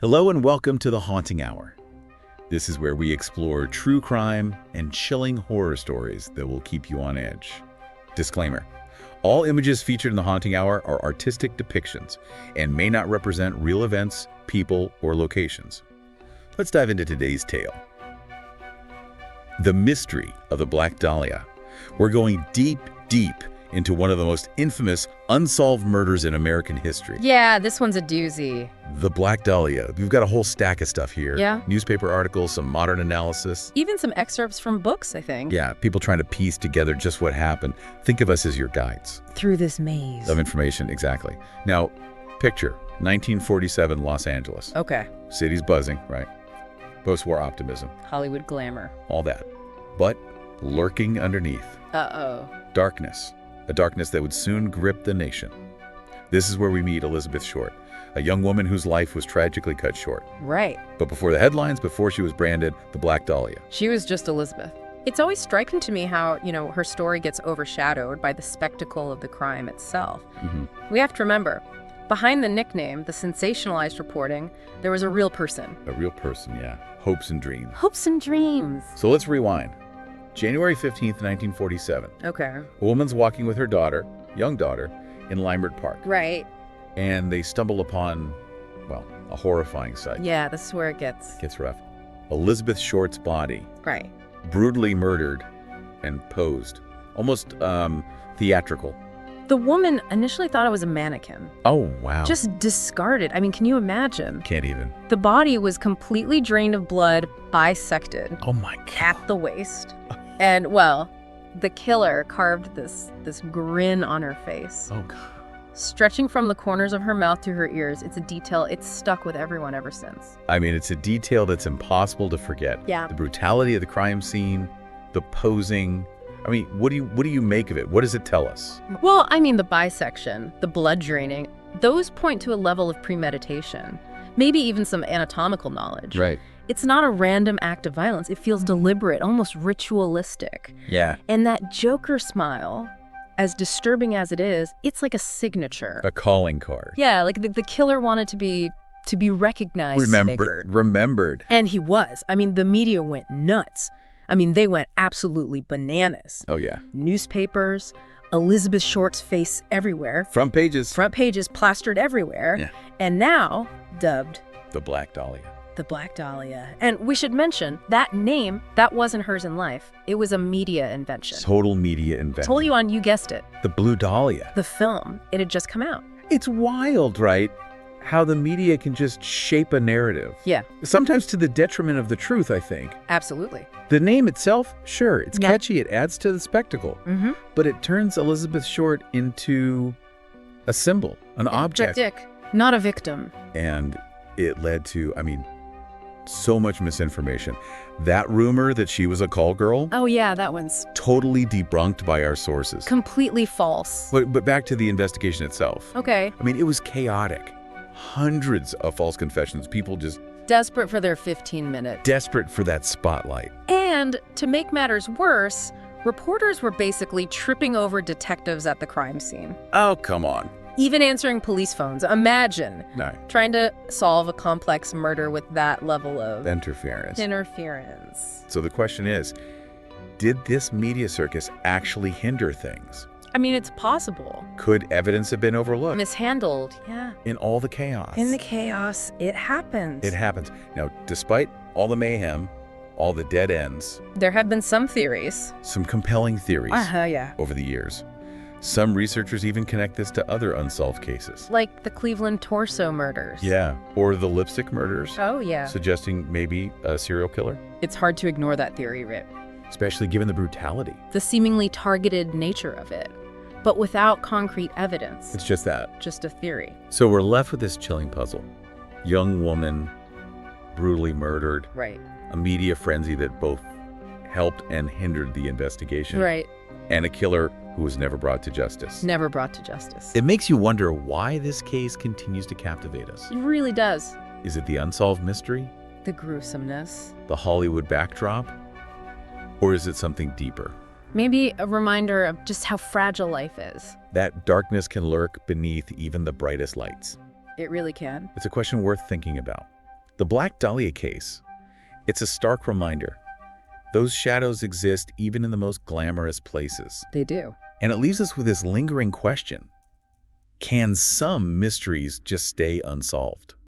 Hello and welcome to the Haunting Hour. This is where we explore true crime and chilling horror stories that will keep you on edge. Disclaimer: all images featured in the Haunting Hour are artistic depictions and may not represent real events, people, or locations. Let's dive into today's tale. The mystery of the Black Dahlia. We're going deep into one of the most infamous unsolved murders in American history. Yeah, this one's a doozy. The Black Dahlia. We've got a whole stack of stuff here. Yeah. Newspaper articles, some modern analysis. Even some excerpts from books, I think. Yeah, people trying to piece together just what happened. Think of us as your guides. Through this maze. Of information, exactly. Now, picture 1947 Los Angeles. Okay. City's buzzing, right? Post-war optimism. HollyWood glamour. All that. But lurking underneath. Uh-oh. Darkness. A darkness that would soon grip the nation. This is where we meet Elizabeth Short, a young woman whose life was tragically cut short. Right. But before the headlines, before she was branded the Black Dahlia. She was just Elizabeth. It's always striking to me how, her story gets overshadowed by the spectacle of the crime itself. We have to remember, behind the nickname, the sensationalized reporting, there was a real person. A real person, yeah. Hopes and dreams. Hopes and dreams. So let's rewind. January 15th, 1947. Okay. A woman's walking with her daughter, young daughter, in Lambert Park. Right. And they stumble upon, well, a horrifying sight. Yeah, this is where it gets rough. Elizabeth Short's body. Right. Brutally murdered and posed. Almost theatrical. The woman initially thought it was a mannequin. Oh, wow. Just discarded. I mean, can you imagine? Can't even. The body was completely drained of blood, bisected. Oh, my God. At the waist. And, well, the killer carved this grin on her face. Oh, God. Stretching from the corners of her mouth to her ears. It's a detail. It's stuck with everyone ever since. I mean, it's a detail that's impossible to forget. Yeah. The brutality of the crime scene, the posing. I mean, what do you make of it? What does it tell us? Well, I mean, the bisection, the blood draining, those point to a level of premeditation. Maybe even some anatomical knowledge. Right. It's not a random act of violence. It feels deliberate, almost ritualistic. Yeah. And that Joker smile, as disturbing as it is, it's like a signature. A calling card. Yeah, like the killer wanted to be recognized. Remembered. And he was. I mean, the media went nuts. I mean, they went absolutely bananas. Oh, yeah. Newspapers, Elizabeth Short's face everywhere. Front pages plastered everywhere. Yeah. And now dubbed the Black Dahlia. The Black Dahlia. And we should mention, that name, that wasn't hers in life. It was a media invention. Total media invention. Told you you guessed it. The Blue Dahlia. The film. It had just come out. It's wild, right? How the media can just shape a narrative. Yeah. Sometimes to the detriment of the truth, I think. Absolutely. The name itself, sure, it's Yeah. catchy, it adds to the spectacle. But it turns Elizabeth Short into a symbol, an object. Not a victim. And it led to, so much misinformation. That rumor that she was a call girl, Oh yeah, that one's totally debunked by our sources. completely false. But back to the investigation itself. Okay. It was chaotic. Hundreds of false confessions. People just Desperate for their 15 minutes. desperate for that spotlight. And to make matters worse, reporters were basically tripping over detectives at the crime scene. Oh, come on. Even answering police phones. Imagine No. trying to solve a complex murder with that level of Interference. interference. So the question is, did this media circus actually hinder things? It's possible. Could evidence have been overlooked? Mishandled, yeah. In all the chaos. In the chaos, it happens. It happens. Now, despite all the mayhem, all the dead ends, There have been some theories. some compelling theories Yeah. over the years. Some researchers even connect this to other unsolved cases. Like the Cleveland torso murders. Yeah, or the lipstick murders, Oh, yeah. suggesting maybe a serial killer, It's hard to ignore that theory, Rip. especially given the brutality. The seemingly targeted nature of it, but without concrete evidence. It's just that. Just a theory. So we're left with this chilling puzzle. Young woman, brutally murdered, Right. a media frenzy that both helped and hindered the investigation, Right. and a killer who was never brought to justice. Never brought to justice. It makes you wonder why this case continues to captivate us. It really does. Is it the unsolved mystery? The gruesomeness. The HollyWood backdrop? Or is it something deeper? Maybe a reminder of just how fragile life is. That darkness can lurk beneath even the brightest lights. It really can. It's a question worth thinking about. The Black Dahlia case. It's a stark reminder. Those shadows exist even in the most glamorous places. They do. And it leaves us with this lingering question. Can some mysteries just stay unsolved?